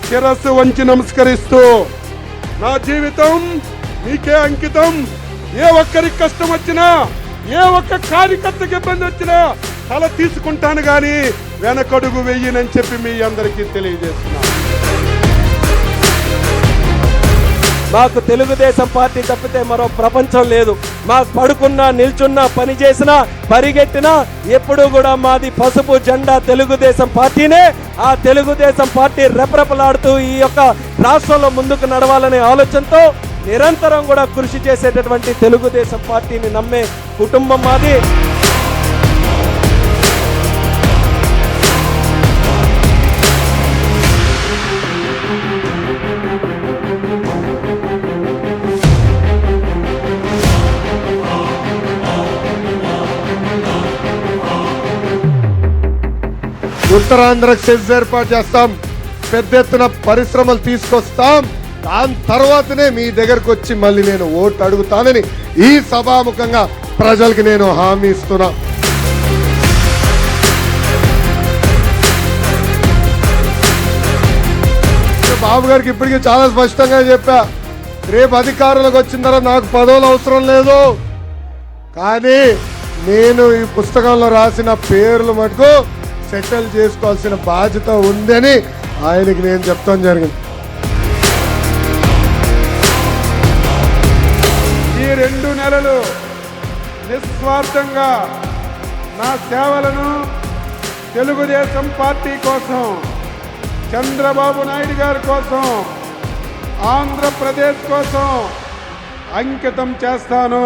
శిరస్సు వంచి నమస్కరిస్తూ నా జీవితం నీకే అంకితం. ఏ ఒక్కరికి కష్టం వచ్చినా, ఏ ఒక్క కార్యకర్తకి ఇబ్బంది వచ్చినా తల తీసుకుంటాను గాని వెనకడుగు వెయ్యనని చెప్పి మీ అందరికీ తెలియజేస్తున్నా. మాకు తెలుగుదేశం పార్టీ తప్పితే మరో ప్రపంచం లేదు. మాకు పడుకున్నా, నిల్చున్నా, పని చేసినా, పరిగెట్టినా ఎప్పుడూ కూడా మాది పసుపు జెండా తెలుగుదేశం పార్టీనే. ఆ తెలుగుదేశం పార్టీ రెపరెపలాడుతూ ఈ యొక్క రాష్ట్రంలో ముందుకు నడవాలనే ఆలోచనతో నిరంతరం కూడా కృషి చేసేటటువంటి తెలుగుదేశం పార్టీని నమ్మే కుటుంబం మాది. ఉత్తరాంధ్రకు సెజ్ ఏర్పాటు చేస్తాం, పెద్ద ఎత్తున పరిశ్రమలు తీసుకొస్తాం. దాని తర్వాతనే మీ దగ్గరకు వచ్చి మళ్ళీ నేను ఓటు అడుగుతానని ఈ సభాముఖంగా ప్రజలకి నేను హామీ ఇస్తున్నా. బాబు గారికి ఇప్పటికీ చాలా స్పష్టంగా చెప్పా, రేపు అధికారులకు వచ్చిన తర్వాత నాకు పదవులు అవసరం లేదు, కానీ నేను ఈ పుస్తకంలో రాసిన పేర్లు మటుకు సెటిల్ చేసుకోవాల్సిన బాధ్యత ఉందని ఆయనకి నేను చెప్తాను జరిగింది. ఈ 2 నెలలు నిస్వార్థంగా నా సేవలను తెలుగుదేశం పార్టీ కోసం, చంద్రబాబు నాయుడు గారి కోసం, ఆంధ్రప్రదేశ్ కోసం అంకితం చేస్తాను.